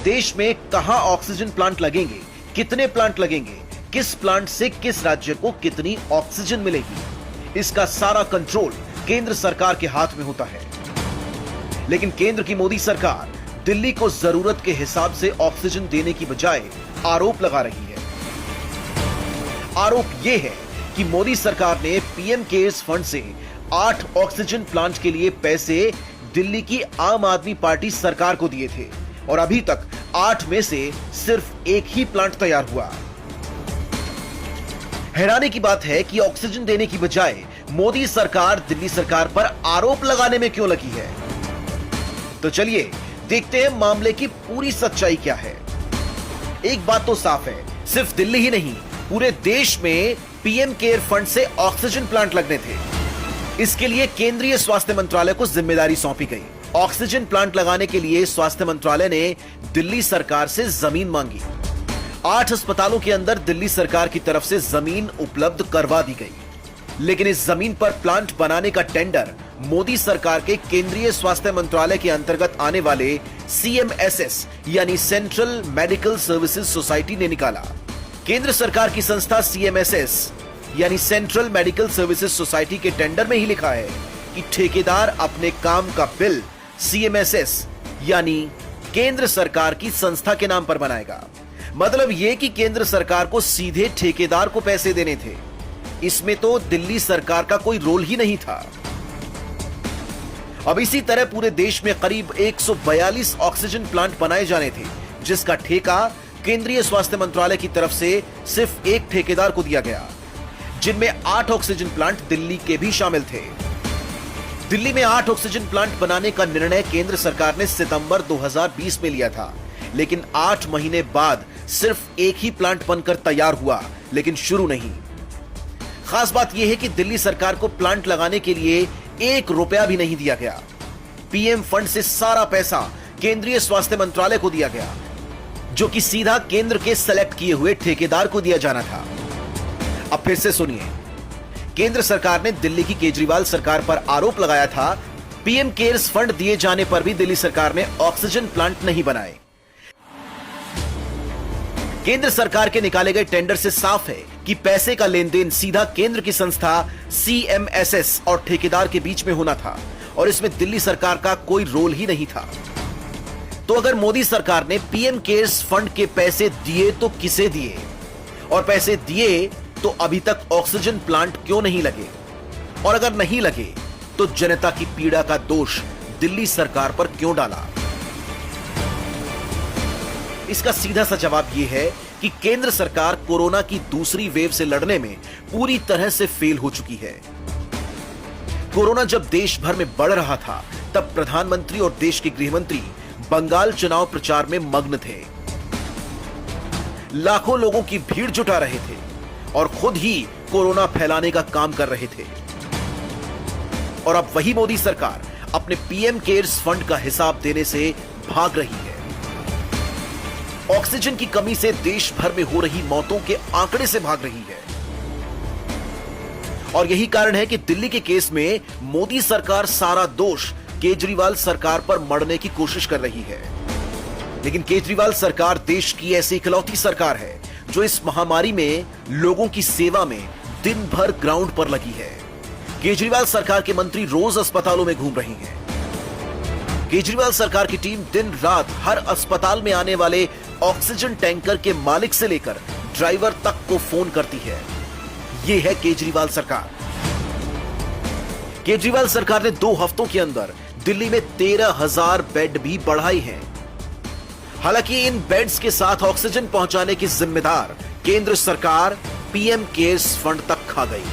देश में कहां ऑक्सीजन प्लांट लगेंगे, कितने प्लांट लगेंगे, किस प्लांट से किस राज्य को कितनी ऑक्सीजन मिलेगी, इसका सारा कंट्रोल केंद्र सरकार के हाथ में होता है। लेकिन केंद्र की मोदी सरकार दिल्ली को जरूरत के हिसाब से ऑक्सीजन देने की बजाय आरोप लगा रही है। आरोप यह है कि मोदी सरकार ने पीएम केयर्स फंड से 8 ऑक्सीजन प्लांट के लिए पैसे दिल्ली की आम आदमी पार्टी सरकार को दिए थे और अभी तक 8 में से सिर्फ एक ही प्लांट तैयार हुआ। हैरानी की बात है कि ऑक्सीजन देने की बजाय मोदी सरकार दिल्ली सरकार पर आरोप लगाने में क्यों लगी है। तो चलिए देखते हैं मामले की पूरी सच्चाई क्या है। एक बात तो साफ है, सिर्फ दिल्ली ही नहीं, पूरे देश में पीएम केयर फंड से ऑक्सीजन प्लांट लगने थे। इसके लिए केंद्रीय स्वास्थ्य मंत्रालय को जिम्मेदारी सौंपी गई। ऑक्सीजन प्लांट लगाने के लिए स्वास्थ्य मंत्रालय ने दिल्ली सरकार से जमीन मांगी। 8 अस्पतालों के अंदर दिल्ली सरकार की तरफ से जमीन उपलब्ध करवा दी गई, लेकिन इस जमीन पर प्लांट बनाने का टेंडर मोदी सरकार के केंद्रीय स्वास्थ्य मंत्रालय के अंतर्गत आने वाले CMSS यानी सेंट्रल मेडिकल सर्विसेज सोसाइटी ने निकाला। केंद्र सरकार की संस्था CMSS यानी सेंट्रल मेडिकल सर्विसेज सोसाइटी के टेंडर में ही लिखा है कि ठेकेदार अपने काम का बिल CMSS यानी केंद्र सरकार की संस्था के नाम पर बनाएगा। मतलब यह कि केंद्र सरकार को सीधे ठेकेदार को पैसे देने थे। इसमें तो दिल्ली सरकार का कोई रोल ही नहीं था। अब इसी तरह पूरे देश में करीब 142 ऑक्सीजन प्लांट बनाए जाने थे, जिसका ठेका केंद्रीय स्वास्थ्य मंत्रालय की तरफ से सिर्फ एक ठेकेदार को दिया गया, जिनमें 8 ऑक्सीजन प्लांट दिल्ली के भी शामिल थे। दिल्ली में 8 ऑक्सीजन प्लांट बनाने का निर्णय केंद्र सरकार ने सितंबर 2020 में लिया था, लेकिन 8 महीने बाद सिर्फ एक ही प्लांट बनकर तैयार हुआ, लेकिन शुरू नहीं। खास बात यह है कि दिल्ली सरकार को प्लांट लगाने के लिए 1 रुपया भी नहीं दिया गया। पीएम फंड से सारा पैसा केंद्रीय स्वास्थ्य मंत्रालय को दिया गया, जो कि सीधा केंद्र के सेलेक्ट किए हुए ठेकेदार को दिया जाना था। अब फिर से सुनिए, केंद्र सरकार ने दिल्ली की केजरीवाल सरकार पर आरोप लगाया था, पीएम केयर्स फंड दिए जाने पर भी दिल्ली सरकार ने ऑक्सीजन प्लांट नहीं बनाए। केंद्र सरकार के निकाले गए टेंडर से साफ है कि पैसे का लेन देन सीधा केंद्र की संस्था CMSS और ठेकेदार के बीच में होना था और इसमें दिल्ली सरकार का कोई रोल ही नहीं था। तो अगर मोदी सरकार ने पीएम केयर्स फंड के पैसे दिए तो किसे दिए, और पैसे दिए तो अभी तक ऑक्सीजन प्लांट क्यों नहीं लगे, और अगर नहीं लगे तो जनता की पीड़ा का दोष दिल्ली सरकार पर क्यों डाला। इसका सीधा सा जवाब यह है कि केंद्र सरकार कोरोना की दूसरी वेव से लड़ने में पूरी तरह से फेल हो चुकी है। कोरोना जब देश भर में बढ़ रहा था, तब प्रधानमंत्री और देश के गृहमंत्री बंगाल चुनाव प्रचार में मग्न थे। लाखों लोगों की भीड़ जुटा रहे थे और खुद ही कोरोना फैलाने का काम कर रहे थे। और अब वही मोदी सरकार अपने पीएम केयर्स फंड का हिसाब देने से भाग रही है। ऑक्सीजन की कमी से देश भर में हो रही मौतों के आंकड़े से भाग रही है। और यही कारण है कि दिल्ली के केस में मोदी सरकार सारा दोष केजरीवाल सरकार पर मढ़ने की कोशिश कर रही है। लेकिन केजरीवाल सरकार देश की ऐसी इकलौती सरकार है जो इस महामारी में लोगों की सेवा में दिन भर ग्राउंड पर लगी है। केजरीवाल सरकार के मंत्री रोज अस्पतालों में घूम रही हैं। केजरीवाल सरकार की टीम दिन रात हर अस्पताल में आने वाले ऑक्सीजन टैंकर के मालिक से लेकर ड्राइवर तक को फोन करती है। यह है केजरीवाल सरकार। केजरीवाल सरकार ने 2 हफ्तों के अंदर दिल्ली में 13,000 बेड भी बढ़ाई हैं। हालांकि इन बेड्स के साथ ऑक्सीजन पहुंचाने की जिम्मेदार केंद्र सरकार पीएम केयर्स फंड तक खा गई।